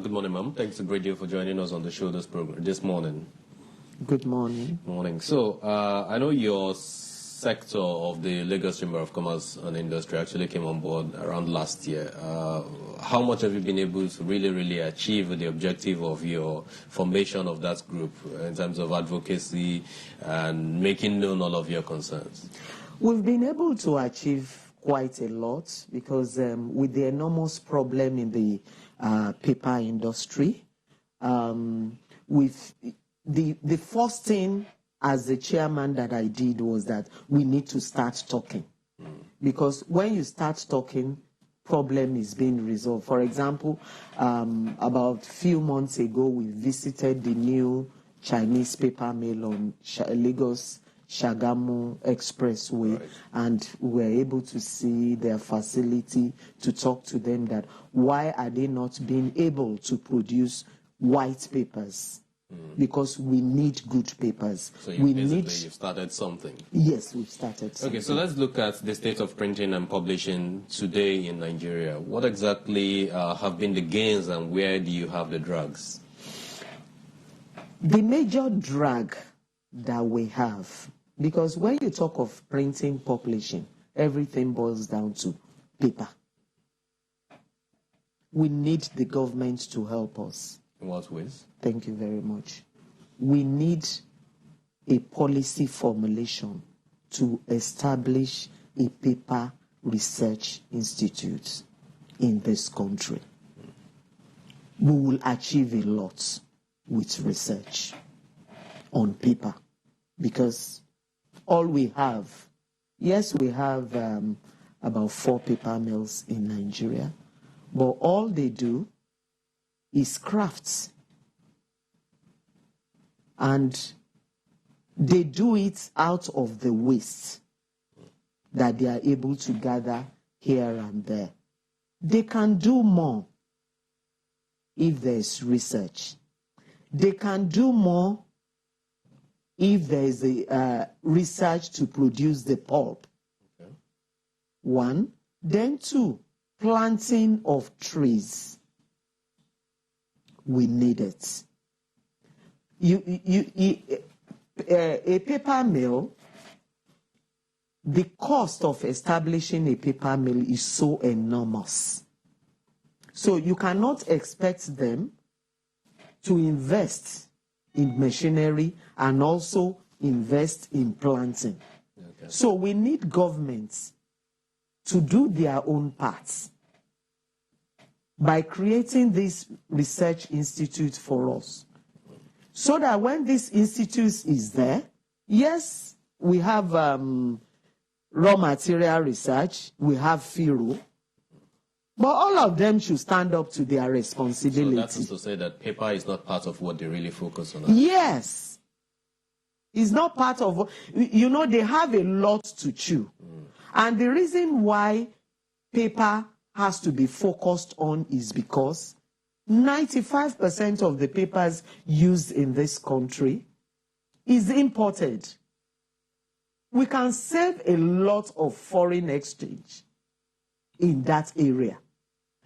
Good morning, ma'am. Thanks a great deal for joining us on the show this morning. Good morning. Morning. So, I know your sector of the Lagos Chamber of Commerce and Industry actually came on board around last year. How much have you been able to really achieve the objective of your formation of that group in terms of advocacy and making known all of your concerns? We've been able to achieve quite a lot because with the enormous problem in the paper industry, with the first thing as the chairman that I did was that we need to start talking. Because when you start talking, problem is being resolved. For example, about a few months ago, we visited the new Chinese paper mill on Lagos Shagamu Expressway, right. And we were able to see their facility, to talk to them that why are they not being able to produce white papers? Because we need good papers. So you've started something. Yes, we've started something. Okay, so let's look at the state of printing and publishing today in Nigeria. What exactly have been the gains and where do you have the drags? The major drag that we have, because when you talk of printing, publishing, everything boils down to paper. We need the government to help us. In what ways? Thank you very much. We need a policy formulation to establish a paper research institute in this country. We will achieve a lot with research on paper because all we have, yes, we have about 4 paper mills in Nigeria, but all they do is crafts. And they do it out of the waste that they are able to gather here and there. They can do more if there's research. They can do more if there is a research to produce the pulp. Okay. 1. Then 2, planting of trees. We need it. A paper mill, the cost of establishing a paper mill is so enormous. So you cannot expect them to invest in machinery and also invest in planting. Okay. So we need governments to do their own parts by creating this research institute for us. So that when this institute is there, yes, we have raw material research, we have FIRO, but all of them should stand up to their responsibility. So that is to say that paper is not part of what they really focus on? Yes. It's not part of, you know, they have a lot to chew. And the reason why paper has to be focused on is because 95% of the papers used in this country is imported. We can save a lot of foreign exchange in that area.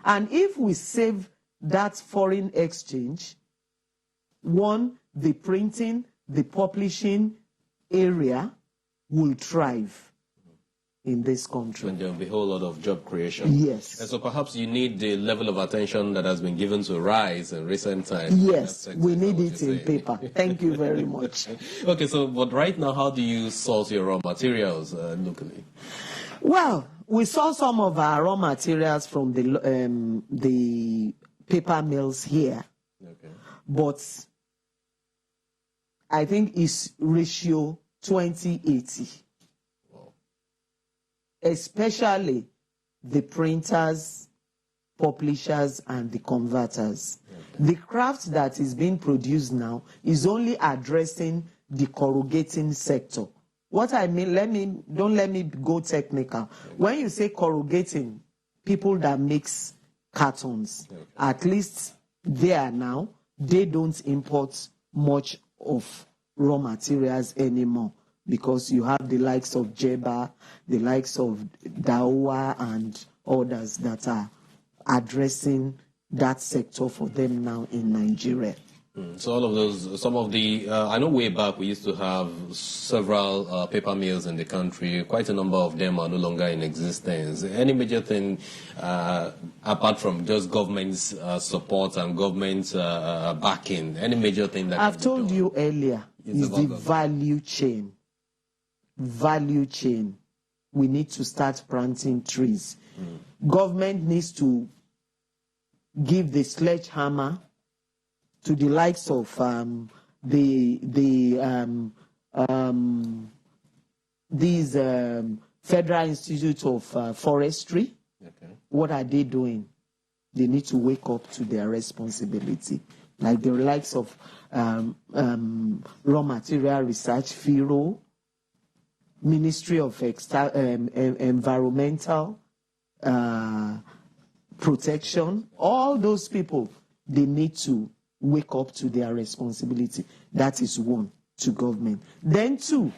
And if we save that foreign exchange, 1, the printing, the publishing area will thrive in this country. And there will be a whole lot of job creation. Yes. And so perhaps you need the level of attention that has been given to rice in recent times. Yes, we need it in paper. Thank you very much. Okay, so but right now, how do you source your raw materials locally? Well, we saw some of our raw materials from the paper mills here. Okay. But I think it's ratio 20-80. Especially the printers, publishers, and the converters. Okay. The craft that is being produced now is only addressing the corrugating sector. What I mean, don't let me go technical. Okay. When you say corrugating, people that makes cartons, okay, at least there now, they don't import much of raw materials anymore, because you have the likes of Jeba, the likes of Dawa, and others that are addressing that sector for them now in Nigeria. So all of those, some of the, I know way back we used to have several paper mills in the country. Quite a number of them are no longer in existence. Any major thing, apart from just government's support and government backing, any major thing that I've told you earlier, is the value chain. Value chain. We need to start planting trees. Government needs to give the sledgehammer to the likes of these Federal Institute of Forestry. Okay. What are they doing? They need to wake up to their responsibility. Like the likes of Raw Material Research, FIRO, Ministry of Environmental Protection, all those people, they need to wake up to their responsibility. That is one, to government. Then two,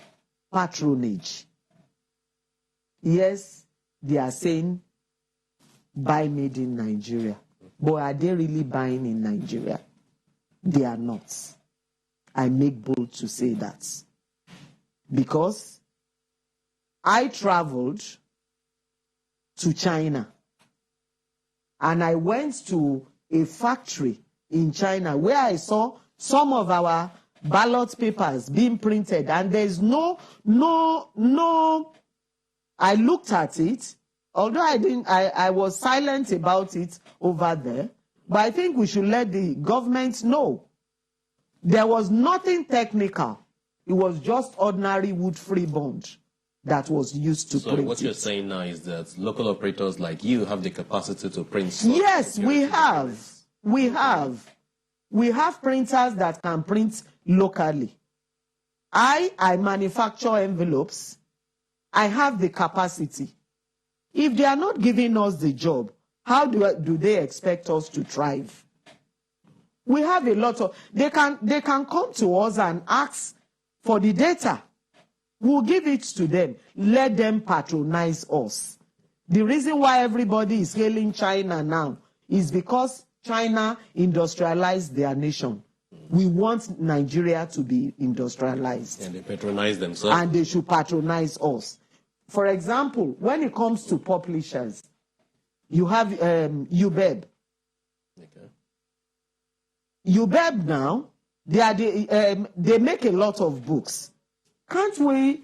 patronage. Yes, they are saying buy made in Nigeria. But are they really buying in Nigeria? They are not. I make bold to say that. Because I traveled to China and I went to a factory in China where I saw some of our ballot papers being printed, and there's no, I looked at it, although I was silent about it over there, but I think we should let the government know. There was nothing technical. It was just ordinary wood-free bond that was used to print it. So what you're saying now is that local operators like you have the capacity to print. Yes, we have. We have printers that can print locally. I manufacture envelopes. I have the capacity. If they are not giving us the job, how do they expect us to thrive? We have a lot of, they can come to us and ask for the data. We'll give it to them. Let them patronize us. The reason why everybody is hailing China now is because China industrialized their nation. We want Nigeria to be industrialized. And they patronize themselves. And they should patronize us. For example, when it comes to publishers, you have UBEB. Okay. UBEB now, they make a lot of books. Even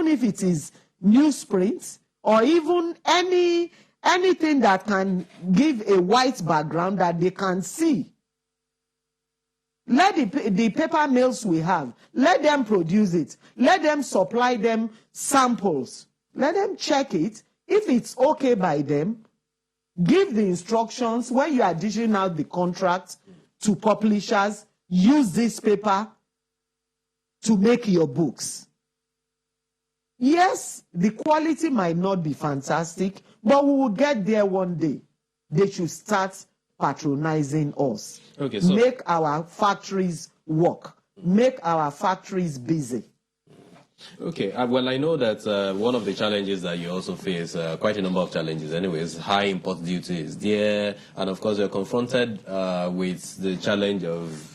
if it is newsprint or even anything that can give a white background that they can see. Let the paper mills we have, let them produce it. Let them supply them samples. Let them check it. If it's okay by them, give the instructions when you are dishing out the contract to publishers, use this paper to make your books. Yes, the quality might not be fantastic, but we will get there one day. They should start patronizing us. Okay, so make our factories work. Make our factories busy. Okay, well, I know that one of the challenges that you also face, quite a number of challenges anyways, high import duties there, and of course you're confronted with the challenge of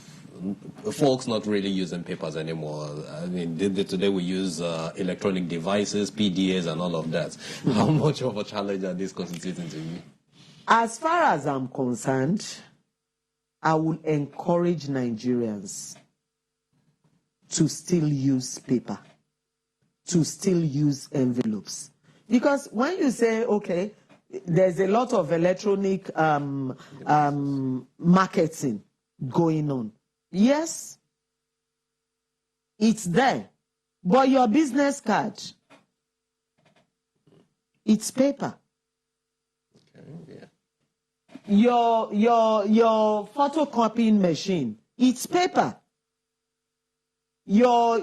folks not really using papers anymore. I mean, today we use electronic devices, PDAs, and all of that. How much of a challenge are these constituting to you? As far as I'm concerned, I will encourage Nigerians to still use paper, to still use envelopes. Because when you say, okay, there's a lot of electronic marketing going on. Yes, it's there. But your business card, it's paper. Okay, yeah. Your photocopying machine, it's paper. Your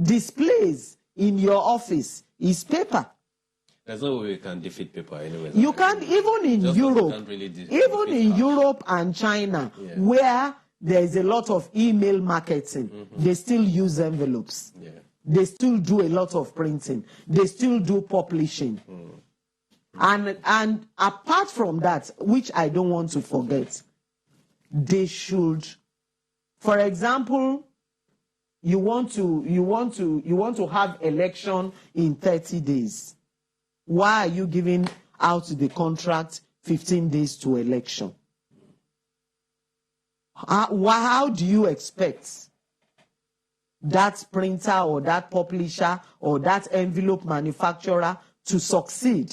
displays in your office is paper. There's no way we can defeat paper anyway. You can't, even in Europe, even in Europe and China, yeah, where there is a lot of email marketing, they still use envelopes. Yeah. They still do a lot of printing. They still do publishing. And apart from that, which I don't want to forget, they should, for example, you want to have election in 30 days. Why are you giving out the contract 15 days to election? How do you expect that printer or that publisher or that envelope manufacturer to succeed?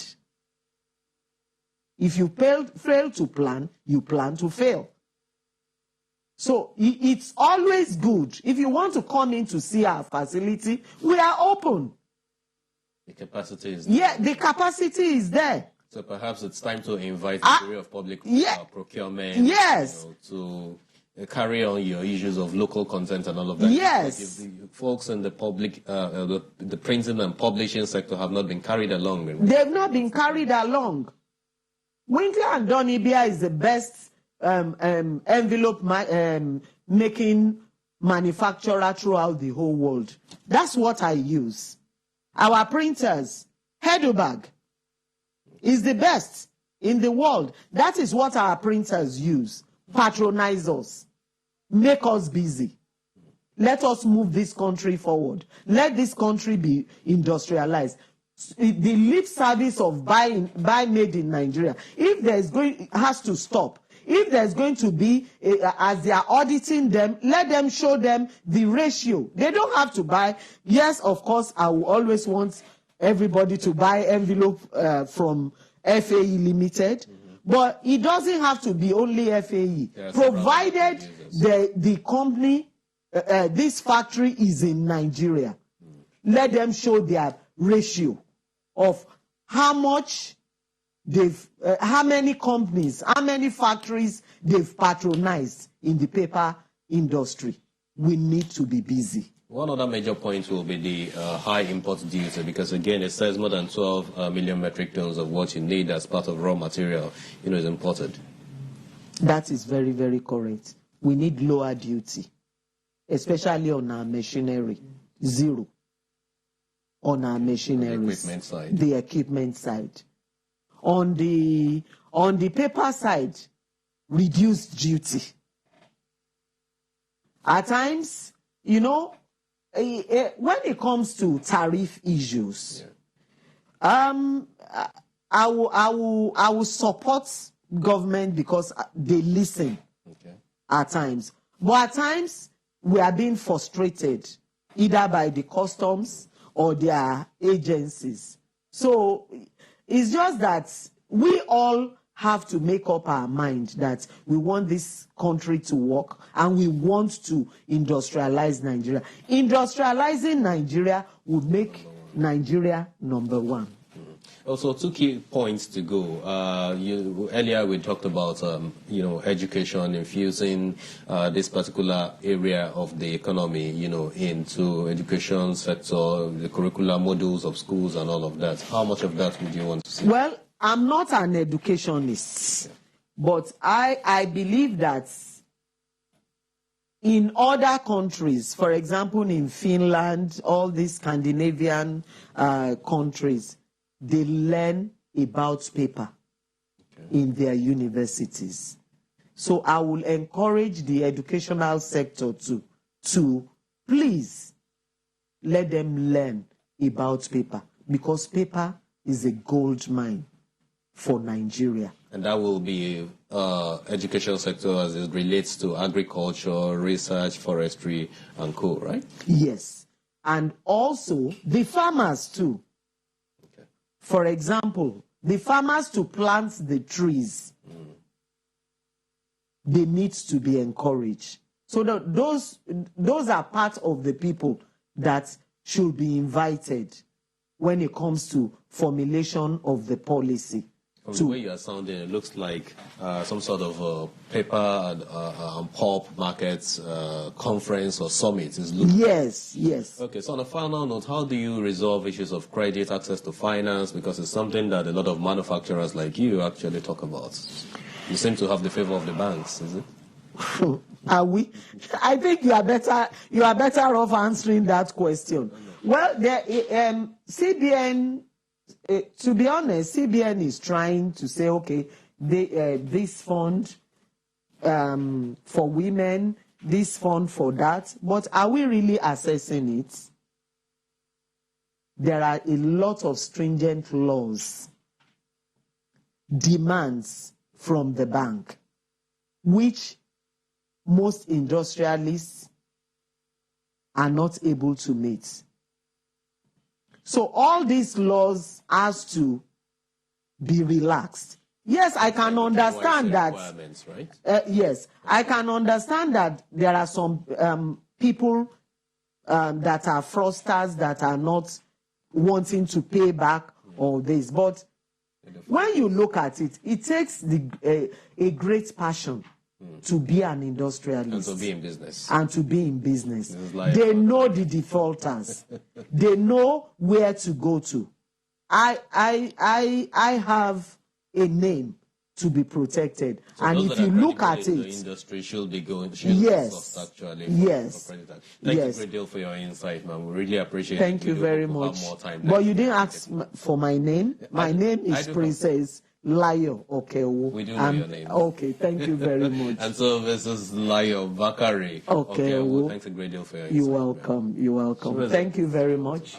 If you fail to plan, you plan to fail. So it's always good. If you want to come in to see our facility, we are open. The capacity is there. Yeah, the capacity is there. So perhaps it's time to invite the Bureau of Public Procurement, yes, to carry on your issues of local content and all of that. Yes. If the folks in the public, the printing and publishing sector have not been carried along. They've not been carried along. Winkler and Donibia is the best envelope making manufacturer throughout the whole world. That's what I use. Our printers, Heidelberg, is the best in the world. That is what our printers use. Patronize us. Make us busy. Let us move this country forward. Let this country be industrialized. The lip service of buy made in Nigeria, if there's has to stop. If there's going to be, as they are auditing them, let them show them the ratio. They don't have to buy. Yes, of course, I will always want everybody to buy envelope from FAE Limited, but it doesn't have to be only FAE. Yes, provided the company, this factory is in Nigeria. Let them show their ratio of how much how many companies, how many factories they've patronized in the paper industry. We need to be busy. One other major point will be the high import duty, because again, it says more than 12 million metric tons of what you need as part of raw material, is imported. That is very, very correct. We need lower duty, especially on our machinery. Zero on our machinery. The equipment side. The equipment side. On the paper side, reduced duty. At times, when it comes to tariff issues, I will support government because they listen at times. But at times, we are being frustrated either by the customs or their agencies. So it's just that we all have to make up our mind that we want this country to work and we want to industrialize Nigeria. Industrializing Nigeria would make Nigeria number one. Also, two key points to go. Earlier we talked about, education, infusing this particular area of the economy, into education sector, the curricular modules of schools and all of that. How much of that would you want to see? Well, I'm not an educationist, but I believe that in other countries, for example, in Finland, all these Scandinavian countries, they learn about paper in their universities. So I will encourage the educational sector to please let them learn about paper, because paper is a gold mine for Nigeria. And that will be education sector as it relates to agriculture, research, forestry, and co, right? Yes. And also the farmers too. For example, the farmers to plant the trees, they need to be encouraged. So those are part of the people that should be invited when it comes to formulation of the policy. From the way you are sounding, it looks like some sort of paper and pulp markets conference or summit. Yes, yes. Okay, so on a final note, how do you resolve issues of credit, access to finance? Because it's something that a lot of manufacturers like you actually talk about. You seem to have the favor of the banks, is it? Are we? I think you are better off answering that question. Well, CBN to be honest, CBN is trying to say, okay, this fund for women, this fund for that, but are we really assessing it? There are a lot of stringent laws, demands from the bank, which most industrialists are not able to meet. So all these laws has to be relaxed. Yes, I can understand that. Right? Yes, I can understand that there are some people that are fraudsters that are not wanting to pay back all this. But when you look at it, it takes a great passion to be an industrialist. And to be in business. And to be in business. They know the defaulters. They know where to go to. I have a name to be protected. So and if you look at it, the industry should be going. Yes. Actually. Yes. Thank you a great deal for your insight, man. We really appreciate it. Thank you very much. But you didn't ask for my name. My name is Princess Bakare-Okewo. We do know your name. Okay, thank you very much. And so this is Bakare-Okewo. Thanks a great deal for your insight. You're welcome. You're welcome. Thank you very much.